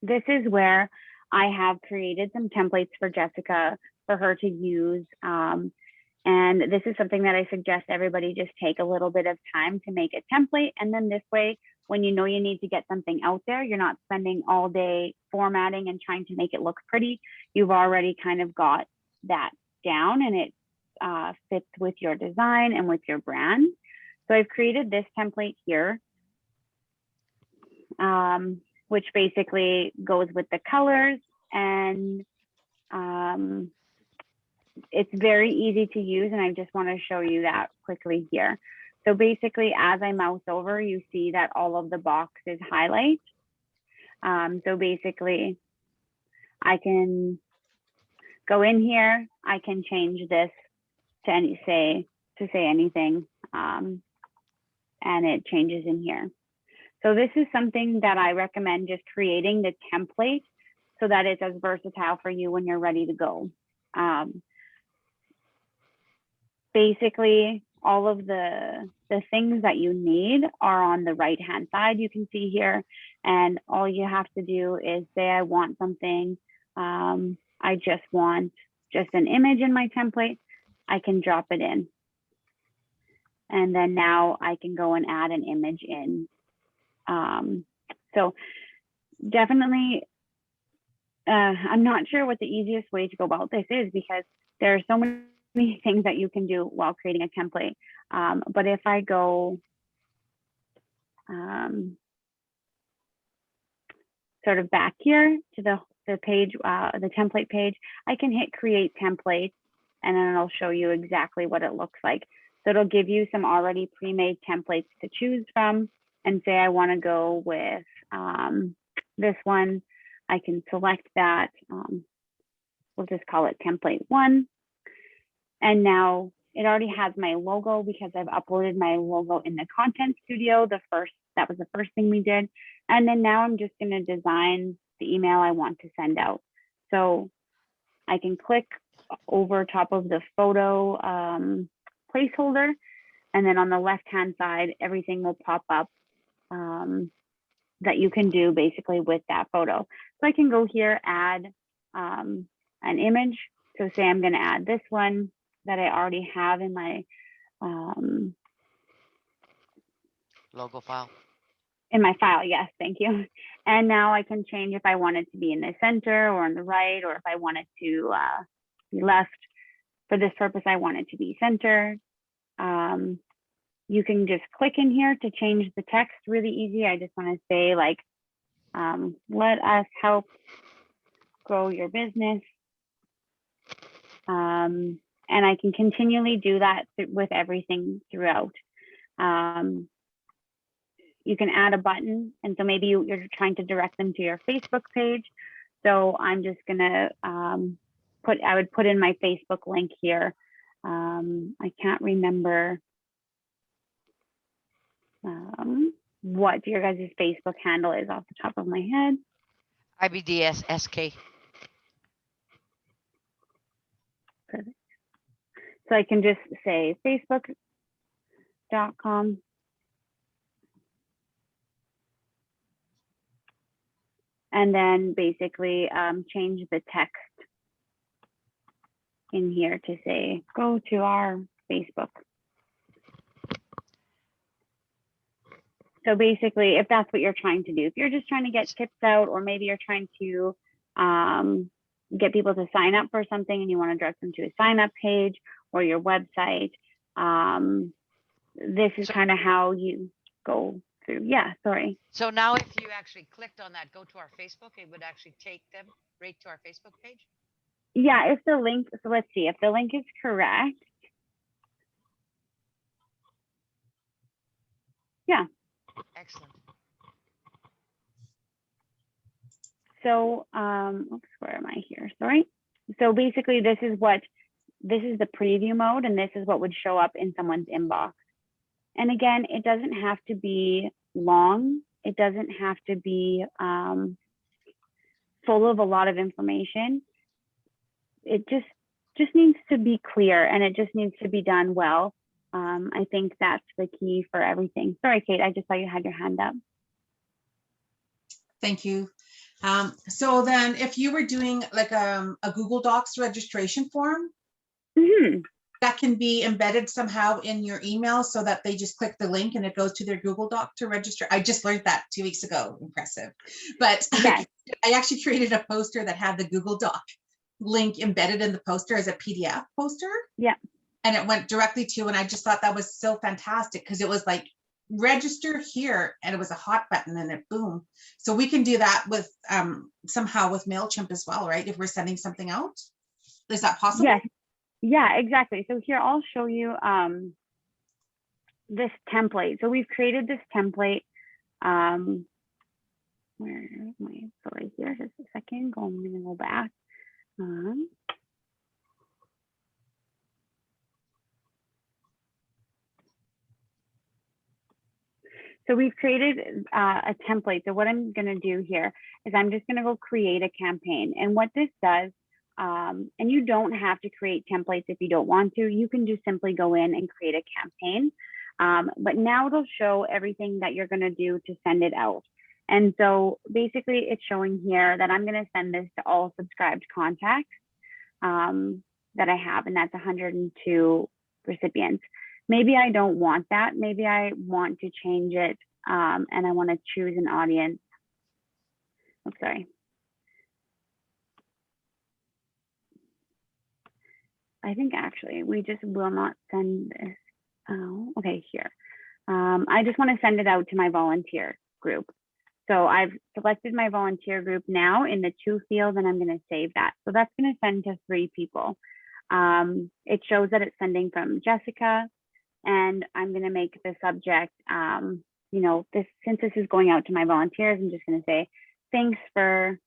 This is where I have created some templates for Jessica for her to use. And this is something that I suggest everybody just take a little bit of time to make a template. And then this way, when you know you need to get something out there, you're not spending all day formatting and trying to make it look pretty. You've already kind of got that down, and it fits with your design and with your brand. So I've created this template here, which basically goes with the colors, and it's very easy to use, and I just want to show you that quickly here. So basically, as I mouse over, you see that all of the boxes highlight. So basically, I can go in here, I can change this to say anything, and it changes in here. So this is something that I recommend, just creating the template so that it's as versatile for you when you're ready to go. Basically, all of the things that you need are on the right-hand side, you can see here. And all you have to do is say, I want something. I just want an image in my template. I can drop it in. And then now I can go and add an image in. So definitely, I'm not sure what the easiest way to go about this is, because there are so many things that you can do while creating a template. But if I go sort of back here to the page, the template page, I can hit create template, and then it'll show you exactly what it looks like. So it'll give you some already pre-made templates to choose from, and say I want to go with this one. I can select that. We'll just call it template 1. And now it already has my logo, because I've uploaded my logo in the Content Studio. That was the first thing we did. And then now I'm just going to design the email I want to send out. So I can click over top of the photo placeholder, And then on the left-hand side, everything will pop up that you can do basically with that photo. So I can go here, add an image. So say I'm going to add this one that I already have in my Logo file. in my file. Yes, thank you. And now I can change if I want it to be in the center or on the right, or if I want it to be left. For this purpose, I want it to be center. You can just click in here to change the text really easy. I just want to say like, let us help grow your business. And I can continually do that with everything throughout. You can add a button. And so maybe you're trying to direct them to your Facebook page. So I'm just gonna I would put in my Facebook link here. I can't remember what your guys' Facebook handle is off the top of my head. IBDSSK. Perfect. So I can just say facebook.com. And then basically change the text in here to say, go to our Facebook. So basically, if that's what you're trying to do, if you're just trying to get tips out, or maybe you're trying to get people to sign up for something and you want to direct them to a sign up page or your website, this is kind of how you go through. Yeah, sorry. So now if you actually clicked on that, go to our Facebook, it would actually take them right to our Facebook page? Yeah, if the link, so let's see, if the link is correct. Yeah. Excellent. So, oops, where am I here? Sorry. So basically this is the preview mode, and this is what would show up in someone's inbox. And again, it doesn't have to be long. It doesn't have to be full of a lot of information. It just needs to be clear, and it just needs to be done well. I think that's the key for everything. Sorry, Kate, I just saw you had your hand up. Thank you. So then if you were doing like a Google Docs registration form, that can be embedded somehow in your email so that they just click the link and it goes to their Google Doc to register. I just learned that 2 weeks ago. Impressive. But yes. I actually created a poster that had the Google Doc link embedded in the poster as a PDF poster. Yeah. And it went directly to, and I just thought that was so fantastic because it was like, register here, and it was a hot button and it boom. So we can do that with somehow with MailChimp as well, right? If we're sending something out, is that possible? Yes. Yeah, exactly. So here I'll show you this template. So we've created this template. Where is my, sorry, here, just a second. I'm going to go back. So we've created a template. So what I'm going to do here is I'm just going to go create a campaign. And what this does, and you don't have to create templates if you don't want to. You can just simply go in and create a campaign. But now it'll show everything that you're going to do to send it out. And so basically it's showing here that I'm going to send this to all subscribed contacts that I have, and that's 102 recipients. Maybe I don't want that. Maybe I want to change it and I want to choose an audience. I'm sorry. I think actually we just will not send this. Oh, okay, here. I just want to send it out to my volunteer group. So I've selected my volunteer group now in the to field, and I'm going to save that. So that's going to send to 3 people. It shows that it's sending from Jessica, and I'm going to make the subject, you know, since this is going out to my volunteers, I'm just going to say, thanks for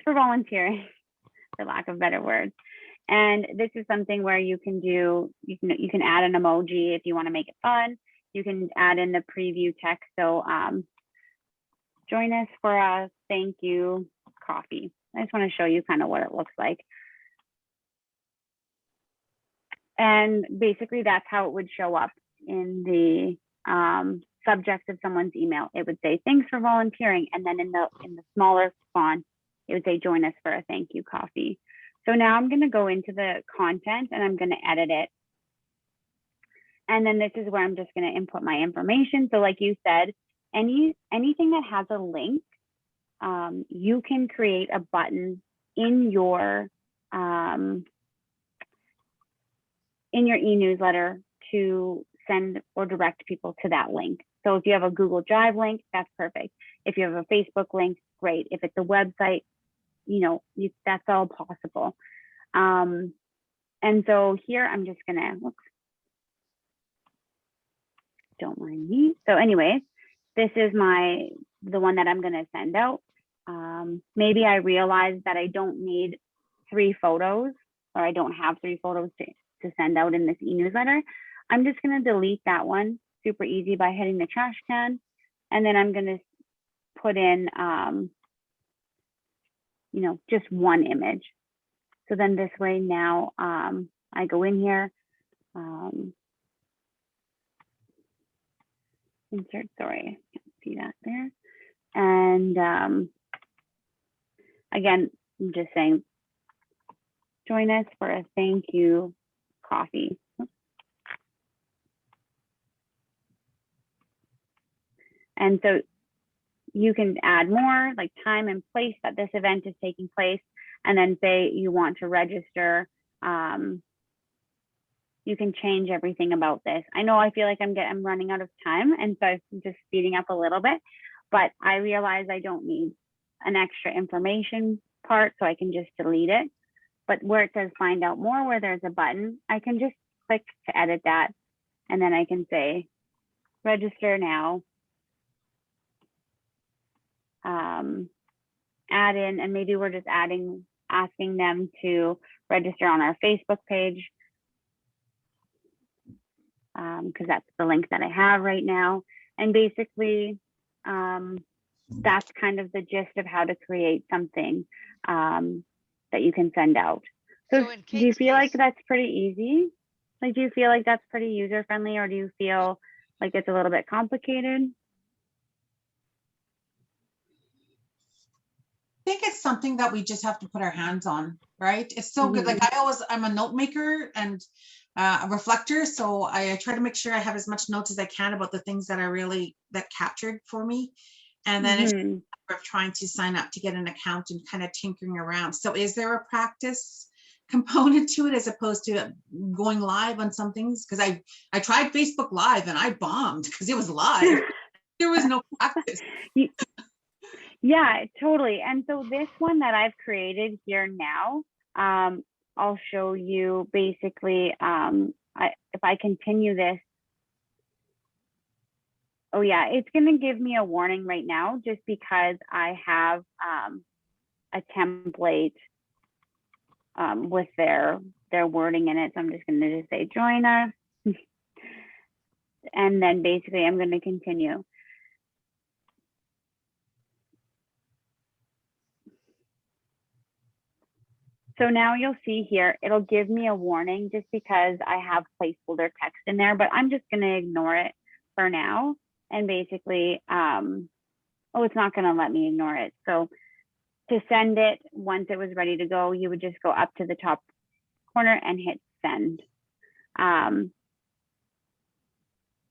volunteering, for lack of better words. And this is something where you can do, you can add an emoji if you want to make it fun. You can add in the preview text. So join us for a thank you coffee. I just want to show you kind of what it looks like. And basically that's how it would show up in the subject of someone's email. It would say, thanks for volunteering. And then in the smaller font, it would say, join us for a thank you coffee. So now I'm going to go into the content and I'm going to edit it. And then this is where I'm just going to input my information. So like you said, anything that has a link, you can create a button in your e-newsletter to send or direct people to that link. So if you have a Google Drive link, that's perfect. If you have a Facebook link, great. If it's a website, that's all possible. And so here I'm just gonna, don't mind me. So anyways, this is the one that I'm gonna send out. Maybe I realize that I don't need 3 photos, or I don't have 3 photos to send out in this e-newsletter. I'm just gonna delete that one, super easy, by hitting the trash can. And then I'm gonna put in, just one image. So then this way now, I go in here, insert, sorry, I can't see that there. And again, I'm just saying, join us for a thank you coffee. And so you can add more, like time and place that this event is taking place, and then say you want to register. You can change everything about this. I know I feel like I'm running out of time, and so I'm just speeding up a little bit, but I realize I don't need an extra information part, so I can just delete it. But where it says find out more, where there's a button, I can just click to edit that, and then I can say register now. Add in, and maybe we're just asking them to register on our Facebook page, because that's the link that I have right now. And basically, that's kind of the gist of how to create something that you can send out. So do you feel like that's pretty easy? Like, do you feel like that's pretty user friendly, or do you feel like it's a little bit complicated? I think it's something that we just have to put our hands on, right? It's so good. Like I'm a note maker and a reflector. So I try to make sure I have as much notes as I can about the things that that captured for me. And then it's a matter of trying to sign up to get an account and kind of tinkering around. So is there a practice component to it as opposed to going live on some things? Because I tried Facebook Live and I bombed because it was live. There was no practice. Yeah, totally. And so this one that I've created here now, I'll show you basically, if I continue this. Oh yeah, it's going to give me a warning right now just because I have a template with their wording in it. So I'm just going to just say join us. And then basically I'm going to continue. So now you'll see here, it'll give me a warning just because I have placeholder text in there, but I'm just going to ignore it for now. And basically, oh, it's not going to let me ignore it. So to send it, once it was ready to go, you would just go up to the top corner and hit send.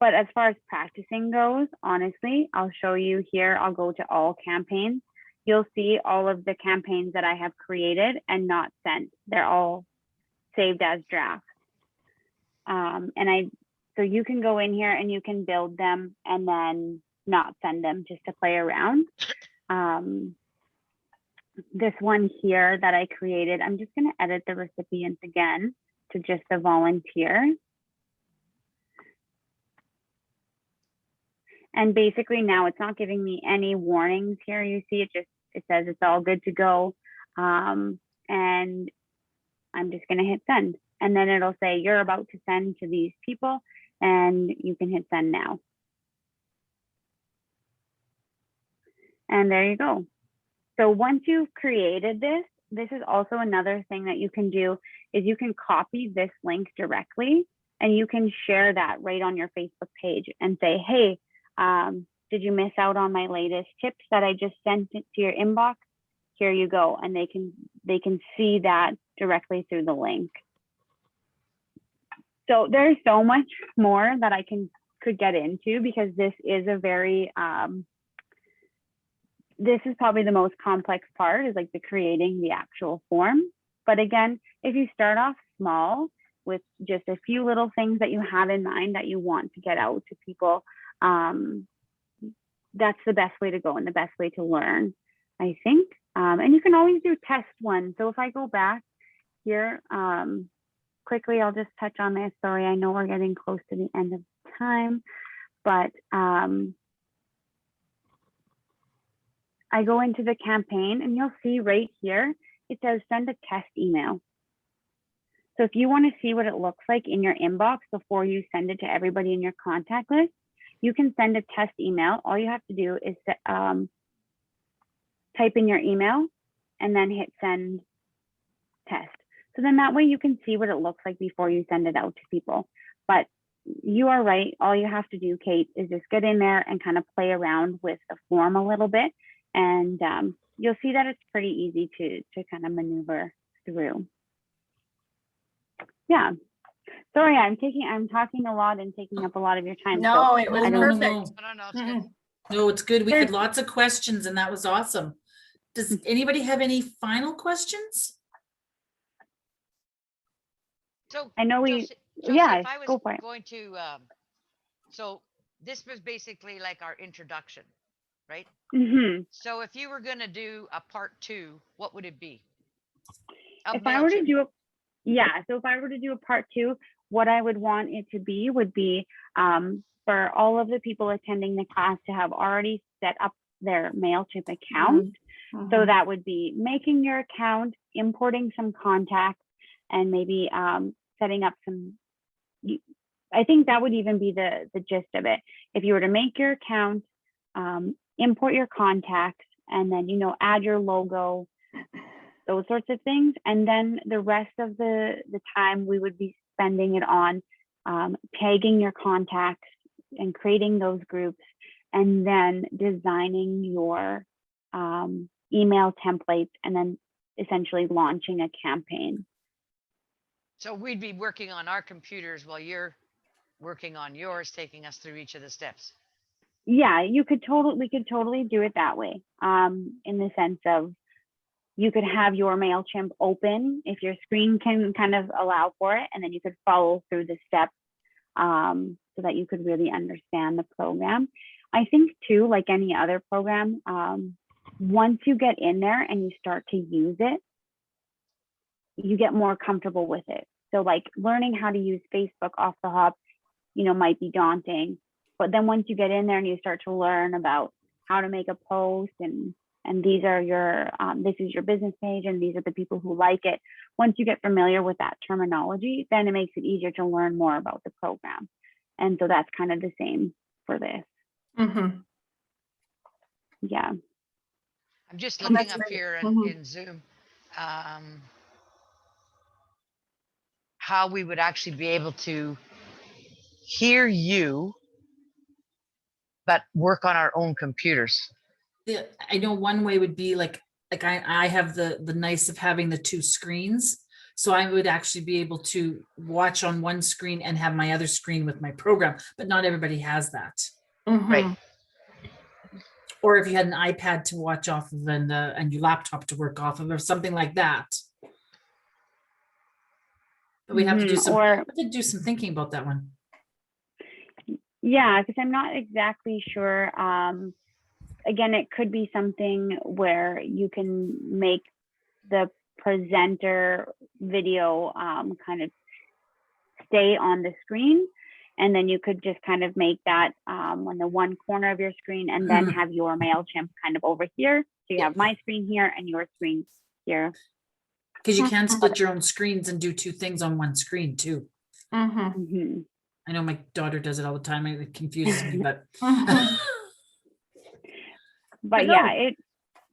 But as far as practicing goes, honestly, I'll show you here. I'll go to all campaigns. You'll see all of the campaigns that I have created and not sent. They're all saved as drafts. So you can go in here and you can build them and then not send them just to play around. This one here that I created, I'm just going to edit the recipients again to just a volunteer. And basically now it's not giving me any warnings here. You see it says it's all good to go. And I'm just going to hit send. And then it'll say you're about to send to these people and you can hit send now. And there you go. So once you've created this is also another thing that you can do is you can copy this link directly and you can share that right on your Facebook page and say, hey, did you miss out on my latest tips that I just sent it to your inbox? Here you go. And they can see that directly through the link. So there's so much more that I could get into, because this is a very, this is probably the most complex part, is like the creating the actual form. But again, if you start off small with just a few little things that you have in mind that you want to get out to people, that's the best way to go and the best way to learn, I think. And you can always do test one. So if I go back here, quickly, I'll just touch on this. Sorry, I know we're getting close to the end of time, but I go into the campaign and you'll see right here, it says send a test email. So if you want to see what it looks like in your inbox before you send it to everybody in your contact list, you can send a test email. All you have to do is type in your email and then hit send test. So then that way you can see what it looks like before you send it out to people. But you are right. All you have to do, Kate, is just get in there and kind of play around with the form a little bit. And you'll see that it's pretty easy to kind of maneuver through. Yeah. Sorry, I'm talking a lot and taking up a lot of your time. No, so it was I don't- perfect. I don't know. It's good. No, it's good. We had There's- lots of questions and that was awesome. Does anybody have any final questions? So I know we, Josie, yeah, if I was go for it. going to, so this was basically like our introduction, right? Mhm. So if you were going to do a part 2, what would it be? Of If I were to MailChimp. do so if I were to do a part 2, what I would want it to be would be for all of the people attending the class to have already set up their MailChimp account. So that would be making your account, importing some contacts, and maybe setting up some, I think that would even be the gist of it. If you were to make your account, import your contacts, and then, add your logo, those sorts of things. And then the rest of the time we would be spending it on tagging your contacts and creating those groups, and then designing your email templates, and then essentially launching a campaign. So we'd be working on our computers while you're working on yours, taking us through each of the steps. Yeah, we could totally do it that way. In the sense of, you could have your MailChimp open if your screen can kind of allow for it, and then you could follow through the steps so that you could really understand the program. I think too, like any other program, once you get in there and you start to use it, you get more comfortable with it. So like learning how to use Facebook off the hop, might be daunting, but then once you get in there and you start to learn about how to make a post, and these are your, this is your business page, and these are the people who like it. Once you get familiar with that terminology, then it makes it easier to learn more about the program. And so that's kind of the same for this. Yeah. I'm just looking That's up great. here Mhm. in Zoom, how we would actually be able to hear you, but work on our own computers. Yeah, I know one way would be like I have the nice of having the 2 screens. So I would actually be able to watch on one screen and have my other screen with my program, but not everybody has that. Right. Or if you had an iPad to watch off of and your laptop to work off of, or something like that. But we'd have to do some thinking about that one. Yeah, because I'm not exactly sure. Again, it could be something where you can make the presenter video kind of stay on the screen, and then you could just kind of make that on the one corner of your screen, and then have your MailChimp kind of over here. So you have my screen here and your screen here. Because you can split your own screens and do 2 things on one screen too. Mhm. I know my daughter does it all the time. It confuses me, but But no. yeah,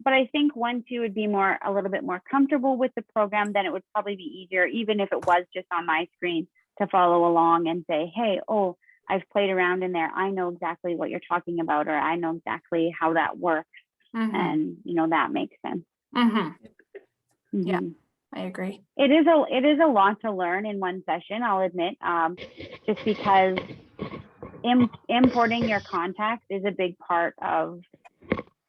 but I think once you would be a little bit more comfortable with the program, then it would probably be easier, even if it was just on my screen, to follow along and say, hey, oh, I've played around in there. I know exactly what you're talking about, or I know exactly how that works. And, that makes sense. Yeah, I agree. It is a lot to learn in one session, I'll admit, just because importing your contacts is a big part of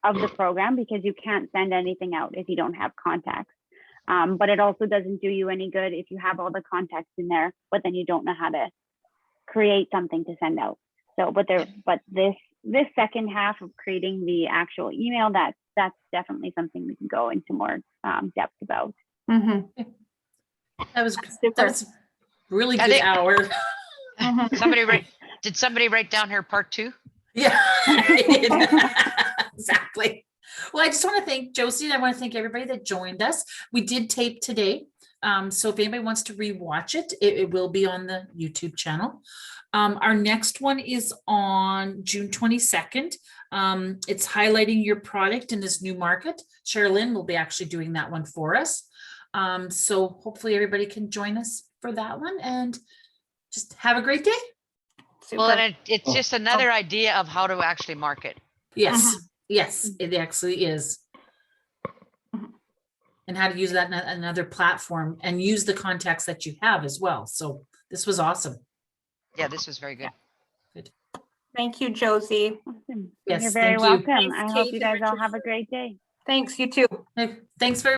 the program, because you can't send anything out if you don't have contacts. But it also doesn't do you any good if you have all the contacts in there, but then you don't know how to create something to send out. So, but this second half of creating the actual email, that's definitely something we can go into more depth about. That was Super. really I good think- hour. Did somebody write down her part 2? Yeah, exactly. Well, I just want to thank Josie, and I want to thank everybody that joined us. We did tape today. So if anybody wants to rewatch it, it will be on the YouTube channel. Our next one is on June 22nd. It's highlighting your product in this new market. Sherilyn will be actually doing that one for us. So hopefully everybody can join us for that one, and just have a great day. Super. Well, and it's just another idea of how to actually market. Yes, yes, it actually is. And how to use that in another platform and use the contacts that you have as well. So this was awesome. Yeah, this was very good. Thank you, Josie. Awesome. Yes, You're very thank you. welcome. Thanks, I hope Kate you and guys all Richard. have a great day. Thanks, you too. Thanks very